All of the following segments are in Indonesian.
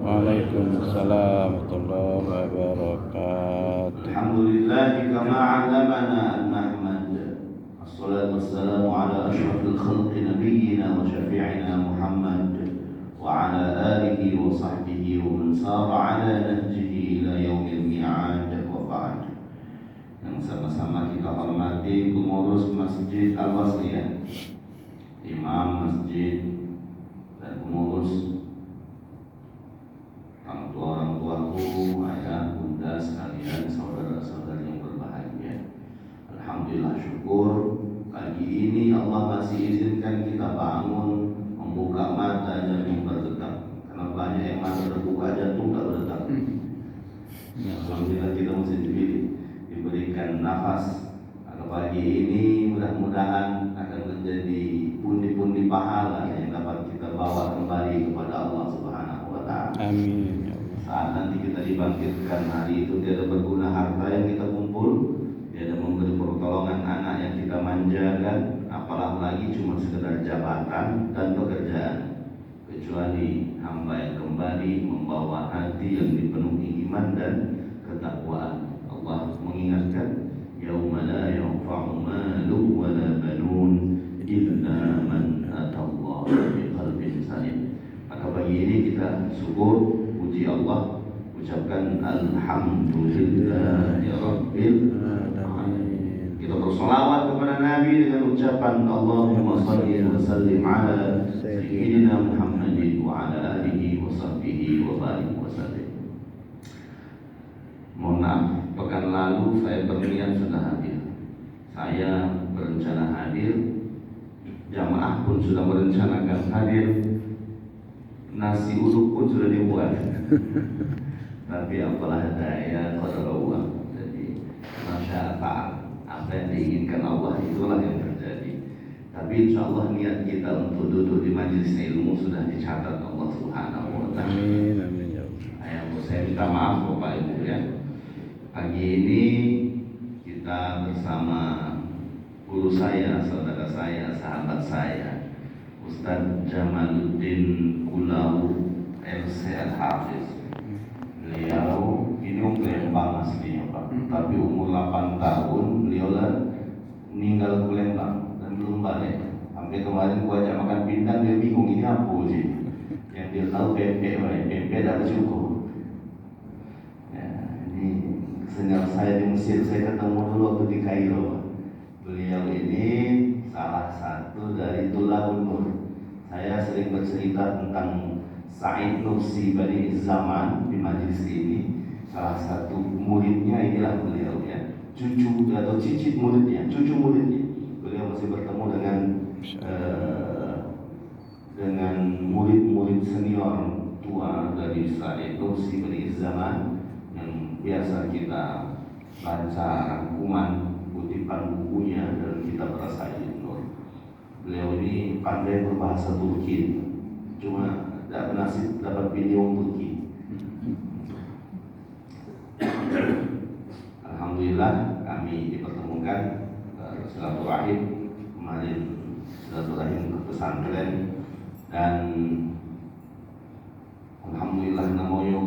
Waalaikumsalam warahmatullahi wabarakatuh. Alhamdulillah kama 'allamana an nahmad. Assalatu wassalamu ala asyrafil khalqi nabiyyina wa syafi'ina Muhammad wa ala alihi wa sahbihi wa man sara ala nahjihi ila yaumil mi'ad wa ba'd. Yang sama-sama kita hormati pengurus Masjid Al-Wasliyah, imam masjid dan pengurus, orang tuaku, ayah, bunda sekalian, saudara-saudari yang berbahagia. Alhamdulillah, syukur pagi ini Allah masih izinkan kita bangun, membuka mata jantung berdetak. Karena banyak yang mata terbuka jantung tak berdetak. Alhamdulillah kita masih diberikan nafas. Maka pagi ini mudah-mudahan akan menjadi pundi-pundi pahala yang dapat kita bawa kembali kepada Allah Subhanahu wa Ta'ala. Amin. Saat nanti kita dibangkitkan hari itu, tiada berguna harta yang kita kumpul, tiada memberi pertolongan anak yang kita manjakan, apalagi cuma sekedar jabatan dan pekerjaan, kecuali hamba yang kembali membawa hati yang dipenuhi iman dan ketakwaan. Allah mengingatkan, yauma la yanfa'u malun wa la banun illa man atallaha biqalbin salim. Maka pagi ini kita syukur, puji Allah, ucapkan alhamdulillahi rabbil alamin. Kita bersolawat kepada Nabi dengan ucapan Allahumma salli wa sallim ala sayyidina Muhammadin wa ala alihi wa sahbihi wa barik wa sallim. Mohon maaf, pekan lalu saya berniat sudah hadir. Saya berencana hadir, jamaah pun sudah merencanakan hadir, nasi uduk pun sudah dibuat. Tapi apalah daya qadar Allah. Jadi masya Allah, apa yang diinginkan Allah itulah yang terjadi. Tapi insya Allah niat kita untuk duduk di majelis ilmu sudah dicatat Allah Subhanahu wa Ta'ala. Amin, amin ya Allah. Ayah, saya minta maaf Bapak Ibu ya. Pagi ini kita bersama guru saya, saudara saya, sahabat saya, Ustaz Jamaluddin Kulau LC Al-Hafiz. Beliau ini Lembang aslinya Pak, tapi umur 8 tahun beliau meninggal ke Lembang dan belum balik. Sampai kemarin gua ajak makan pindang, dia bingung ini apa sih. Yang dia tahu pempek, pempek dah cukup. Ya, ini senior saya di Mesir, saya ketemu dulu waktu di Kairo. Beliau ini salah satu dari Tulabun Nur. Saya sering bercerita tentang Sa'id Nursi Bani Zaman di majelis ini. Salah satu muridnya inilah beliau ya, cucu atau cicit muridnya, cucu muridnya. Beliau masih bertemu dengan murid-murid senior tua dari Sa'id Nursi Bani Zaman yang biasa kita baca rangkuman kutipan bukunya dan kita Sa'id Nur. Beliau ini pandai berbahasa Turki, cuma tidak bernasib dapat video Turki. Alhamdulillah kami dipertemukan silaturahim kemarin, silaturahim ke pesantren, dan alhamdulillah namoyo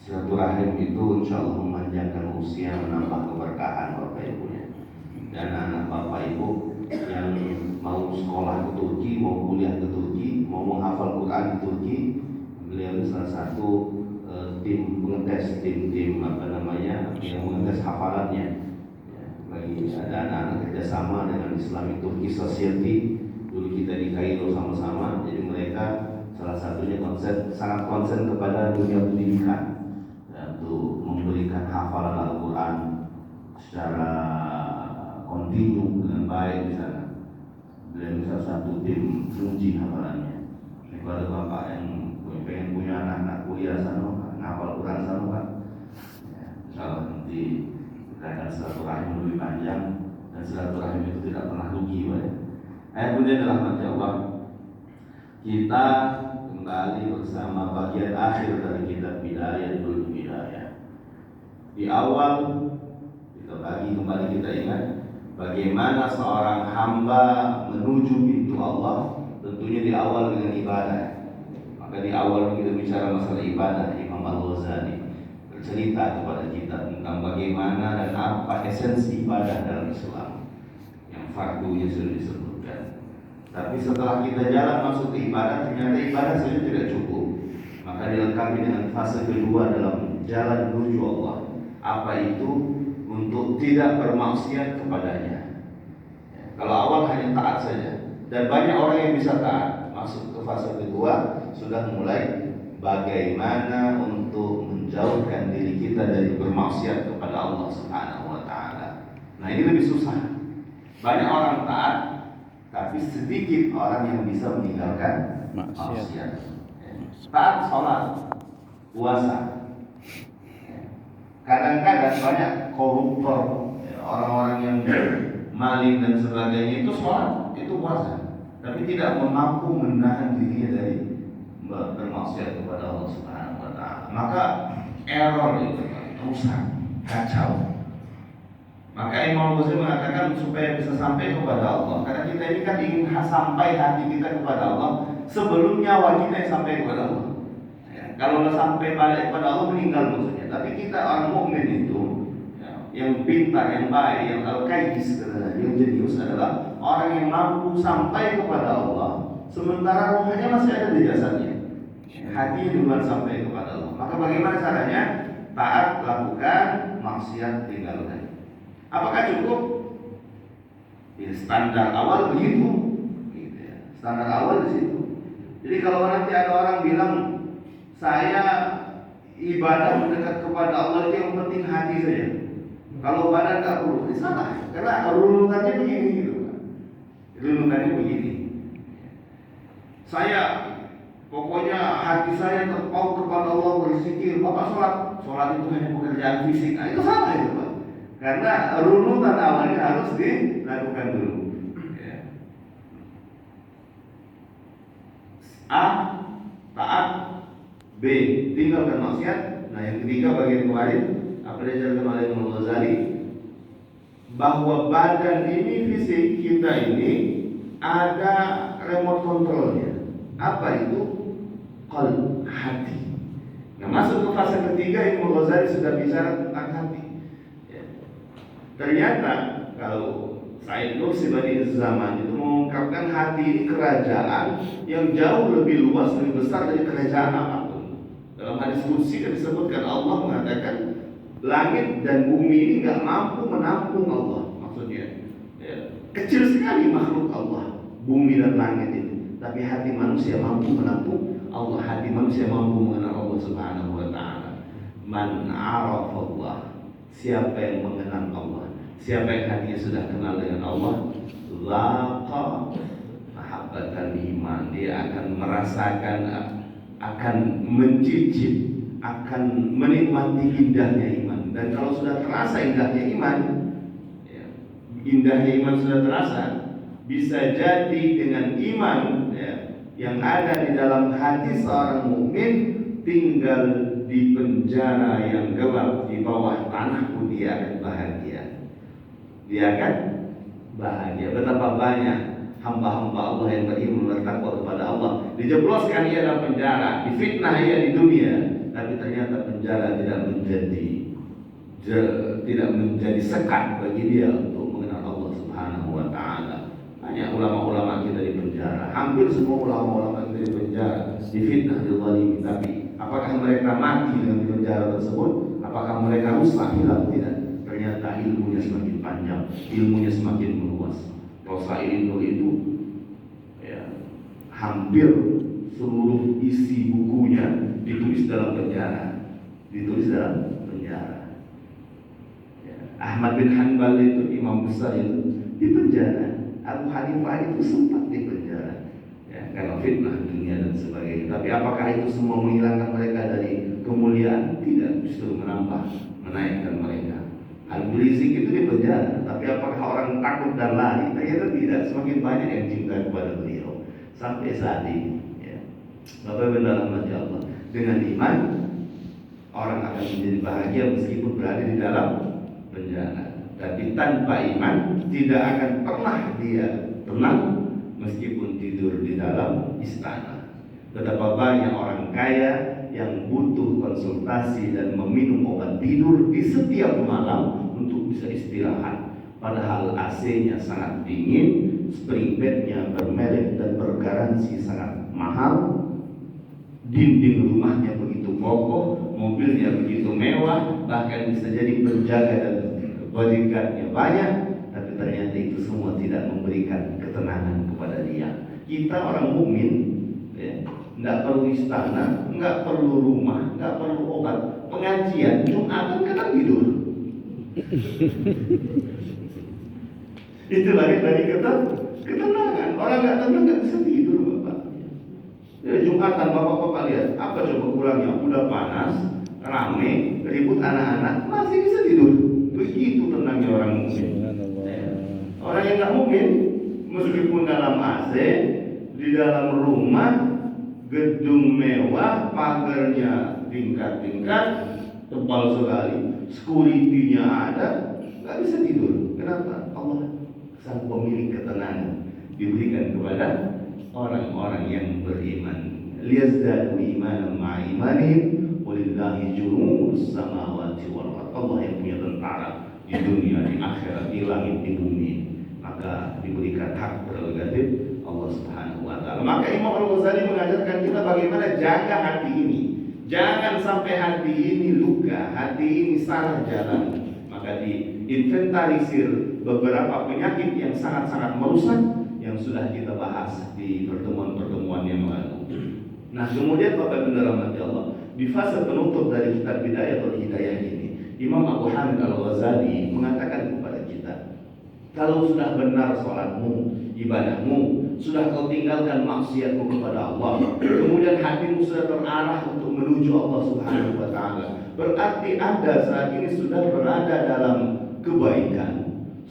silaturahim itu insya Allah memanjangkan usia, menambah keberkahan Bapak Ibu ya. Dan anak Bapak Ibu yang mau sekolah ke Turki, mau kuliah ke Turki, mau menghafal Quran di Turki, beliau salah satu tim pengetes, tim yang mengetes hafalannya. Ya, lagi ada anak-anak kerjasama dengan Islamic Turkey Society. Dulu kita di Kairo sama-sama, jadi mereka salah satunya sangat konsen kepada dunia pendidikan, untuk memberikan hafalan Al-Quran secara kontinu dengan baik di sana. Beliau salah satu tim uji hafalannya. Kepada bapak yang pengen punya anak kuliah sana, ngapal Quran sana Pak, ya, insyaallah nanti kita akan silaturahim lebih panjang, dan silaturahim itu tidak pernah rugi Pak ya. Kemudian adalah mati Allah, kita kembali bersama bagian akhir dari kitab Bidayatul Hidayah. Di awal kita kembali kita ingat bagaimana seorang hamba menuju pintu Allah. Tentunya di awal dengan ibadah. Maka di awal kita bicara masalah ibadah, Imam Al-Ghazali bercerita kepada kita tentang bagaimana dan apa esensi ibadah dalam Islam, yang fardunya sudah disebutkan. Tapi setelah kita jalan masuk ke ibadah, ternyata ibadah saja tidak cukup. Maka dilengkapi dengan fase kedua dalam jalan menuju Allah. Apa itu? Untuk tidak bermaksiat kepadanya. Kalau awal hanya taat saja, dan banyak orang yang bisa taat. Masuk ke fase kedua, sudah mulai bagaimana untuk menjauhkan diri kita dari bermaksiat kepada Allah Subhanahu wa taala. Nah, ini lebih susah. Banyak orang taat, tapi sedikit orang yang bisa meninggalkan maksiat. Taat sholat, puasa. Kadang-kadang banyak koruptor, orang-orang yang maling dan sebagainya, itu sholat, itu puasa, tapi tidak mampu menahan dirinya dari bermaksiat kepada Allah Subhanahu wa taala. Maka error itu rusak, kacau. Maka Imam Ghazali mengatakan supaya bisa sampai kepada Allah, karena kita ini kan ingin sampai hati kita kepada Allah sebelum nyawa kita yang sampai kepada Allah. Ya, kalau nggak sampai balik kepada Allah, meninggal maksudnya. Tapi kita orang mukmin itu, ya, yang pintar, yang baik, yang al-qaidis, yang jenius adalah orang yang mampu sampai kepada Allah sementara rohnya masih ada di jasadnya. Hatinya duluan sampai kepada Allah. Maka bagaimana caranya? Taat lakukan, maksiat tinggalkan. Apakah cukup? Ya, standar awal begitu, gitu ya. Standar awal di situ. Jadi kalau nanti ada orang bilang saya ibadah mendekat kepada Allah itu yang penting hati saja, kalau badan tak perlu, ini salah. Karena runutannya begini gitu kan. Runutannya begini. Saya pokoknya hati saya terpaut kepada Allah, berzikir. Bapak sholat itu hanya pekerjaan fisik. Nah, itu salah itu Pak. Karena runutan awalnya harus dilakukan dulu. Ya. A, taat. B, tinggalkan maksiat. Nah, yang ketiga bagian kemarin apa diajarkan oleh Imam Ghazali, bahwa badan ini, fisik kita ini ada remote controlnya. Apa itu? Qalb, hati. Nah, masuk ke fase ketiga, Imam Ghazali sudah bicara tentang hati. Ternyata kalau Said Nursi Bani Zaman itu mengungkapkan hati ini kerajaan yang jauh lebih luas, lebih besar dari kerajaan apapun. Dalam hadis qudsi disebutkan Allah mengatakan langit dan bumi ini nggak mampu menampung Allah. Maksudnya ya, kecil sekali makhluk Allah, bumi dan langit ini. Tapi hati manusia mampu menampung Allah. Hati manusia mampu mengenal Allah Subhanahu wa taala. Man arafa Allah, siapa yang mengenal Allah, siapa yang hatinya sudah kenal dengan Allah, laqa mahabbatan iman, dia akan merasakan, akan mencicip, akan menikmati indahnya iman. Dan kalau sudah terasa indahnya iman, ya, indahnya iman sudah terasa, bisa jadi dengan iman, ya, yang ada di dalam hati seorang mukmin tinggal di penjara yang gelap di bawah tanah pun dia akan bahagia. Dia akan bahagia. Betapa banyak hamba-hamba Allah yang beriman bertakwa kepada Allah, dijebloskan ia dalam penjara, difitnah ia di dunia, tapi ternyata penjara tidak menjadi sekat bagi dia untuk mengenal Allah Subhanahu wa taala. Banyak ulama-ulama kita di penjara, hampir semua ulama-ulama kita di penjara, difitnah, dizalimi, tapi apakah mereka mati dengan penjara tersebut? Apakah mereka rusak? Hilang? Tidak. Ternyata ilmunya semakin panjang, ilmunya semakin meluas. Rasail Nur itu, ya, hampir seluruh isi bukunya ditulis dalam penjara. Ya. Ahmad bin Hanbal itu imam besar itu di penjara. Abu Hanifah itu sempat di penjara, ya, karena fitnah dunia dan sebagainya. Tapi apakah itu semua menghilangkan mereka dari kemuliaan? Tidak, justru menambah, menaikkan mereka. Al-Rizik itu di penjara, tapi apakah orang takut dan lari? Ternyata tidak. Semakin banyak yang cinta kepada beliau sampai saat ini. Ya. Bapak benar rahmat Allah. Dengan iman orang akan menjadi bahagia meskipun berada di dalam penjara. Tapi tanpa iman tidak akan pernah dia tenang meskipun tidur di dalam istana. Betapa banyak orang kaya yang butuh konsultasi dan meminum obat tidur di setiap malam untuk bisa istirahat. Padahal AC-nya sangat dingin, spring bed-nya bermerek dan bergaransi sangat mahal, dinding rumahnya begitu kokoh, mobilnya begitu mewah, bahkan bisa jadi penjaga dan bodyguardnya banyak, tapi ternyata itu semua tidak memberikan ketenangan kepada dia. Kita orang mukmin, ya, nggak perlu istana, nggak perlu rumah, nggak perlu obat. Pengajian Jumatan kadang tidur. Itu lagi dari ketenangan. Orang nggak tenang nggak bisa tidur, Bapak. Ya, Jumatan Bapak-bapak lihat, apa coba pulangnya? Udah panas, rame, ribut anak-anak, masih bisa tidur. Begitu tenangnya orang mukmin. Orang yang nggak mukmin, meskipun dalam AC, di dalam rumah, gedung mewah, pagarnya tingkat-tingkat, tebal sekali, security-nya ada, nggak bisa tidur. Kenapa? Allah sang pemilik ketenangan diberikan kepada orang-orang yang beriman. Liyazdadu imanan ma'a imanihim walillahi junudus samawati wal ardh. Allah yang punya tentara di dunia, di akhirat, di langit, di bumi. Maka diberikan hak prerogatif Allah Subhanahu wa taala. Maka Imam Al-Ghazali mengajarkan kita bagaimana jaga hati ini. Jangan sampai hati ini luka, hati ini salah jalan. Maka diinventarisir beberapa penyakit yang sangat-sangat merusak yang sudah kita bahas di pertemuan-pertemuan yang lalu. Nah, kemudian Bapak Ibu rahmati Allah, di fase penutup dari kitab Bidayatul Hidayah ini, Imam Abu Hamid Al-Ghazali mengatakan kepada kita, kalau sudah benar sholatmu, ibadahmu, sudah kau tinggalkan maksiatmu kepada Allah, kemudian hatimu sudah terarah untuk menuju Allah Subhanahu wa taala, berarti Anda saat ini sudah berada dalam kebaikan,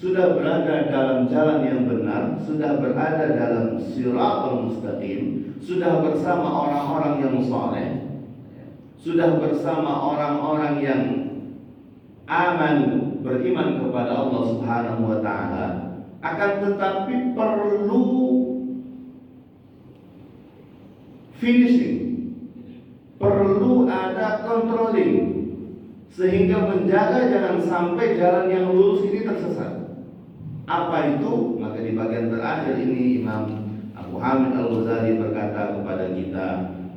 sudah berada dalam jalan yang benar, sudah berada dalam siratal mustaqim, sudah bersama orang-orang yang saleh, sudah bersama orang-orang yang aman, beriman kepada Allah Subhanahu wa taala. Akan tetapi perlu finishing, perlu ada controlling, sehingga menjaga jangan sampai jalan yang lurus ini tersesat. Apa itu? Maka di bagian terakhir ini Imam Abu Hamid Al-Ghazali berkata kepada kita,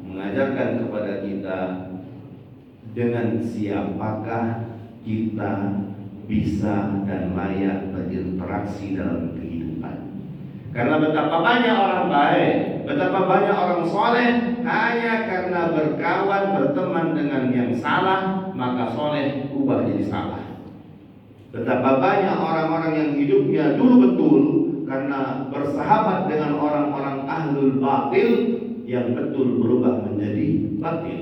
mengajarkan kepada kita, dengan siapakah kita bisa dan layak berinteraksi dalam kehidupan. Karena betapa banyak orang baik, betapa banyak orang soleh, hanya karena berkawan, berteman dengan yang salah, maka soleh ubah jadi salah. Betapa banyak orang-orang yang hidupnya dulu betul, karena bersahabat dengan orang-orang ahlul batil, yang betul berubah menjadi batil.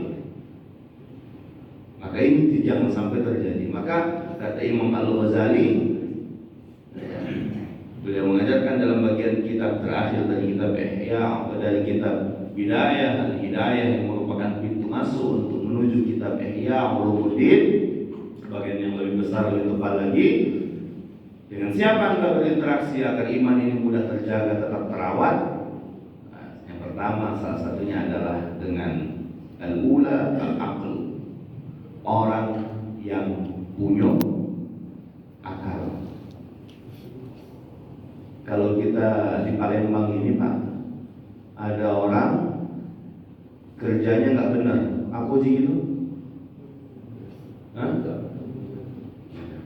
Maka ini jangan sampai terjadi. Maka kata Imam Al-Ghazali, beliau mengajarkan dalam bagian kitab terakhir dari kitab Ihya atau dari kitab Bidayah Al-Hidayah yang merupakan pintu masuk untuk menuju kitab Ihya Ulumuddin, bagian yang lebih besar, lebih tebal lagi. Dengan siapa Anda berinteraksi agar iman ini mudah terjaga, tetap terawat? Nah, yang pertama salah satunya adalah dengan al-ula al-aql, orang yang punya akal. Kalau kita di Palembang ini Pak, ada orang kerjanya nggak benar, aku sih gitu.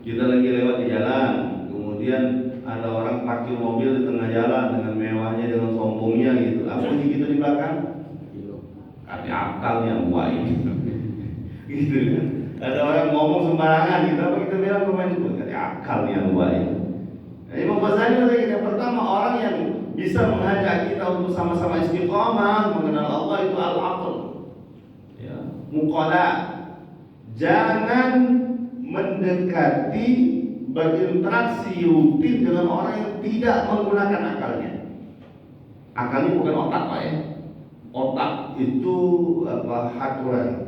Kita lagi lewat di jalan, kemudian ada orang parkir mobil di tengah jalan dengan mewahnya, dengan sombongnya gitu. Aku sih gitu di belakang. Ada akalnya buah ini. Gitu kan. Ada orang ngomong sembarangan gitu, apa kita bilang pemain itu ada akalnya buah ini. Nah, Imam Ghazali yang pertama, orang yang bisa mengajak kita untuk sama-sama istiqomah mengenal Allah itu al-aql. Ya, muqala. Jangan mendekati, berinteraksi rutin dengan orang yang tidak menggunakan akalnya. Akalnya bukan otak Pak ya. Otak itu hardware.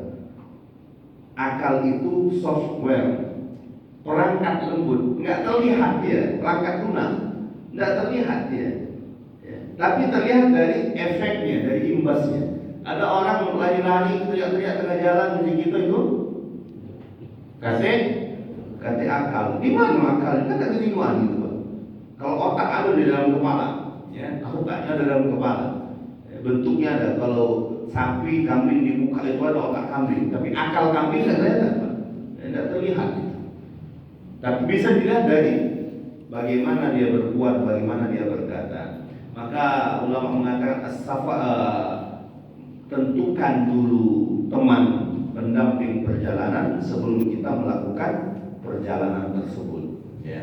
Akal itu software, perangkat lembut, nggak terlihat dia, perangkat lunak, nggak terlihat dia, ya. Tapi terlihat dari efeknya, dari imbasnya. Ada orang lari-lari teriak-teriak tengah jalan di kita itu kasih akal. Di mana akal? Kan ada kejiwaan gitu, Pak. Kalau otak ada di dalam kepala, ya, otaknya ada dalam kepala. Bentuknya ada. Kalau sapi, kambing di muka itu ada otak kambing, tapi akal kambing tidak kelihatan, Pak. Tidak terlihat. Tapi bisa dilihat dari bagaimana dia berbuat, bagaimana dia berkata. Maka ulama mengatakan tentukan dulu teman pendamping perjalanan sebelum kita melakukan perjalanan tersebut. Ya.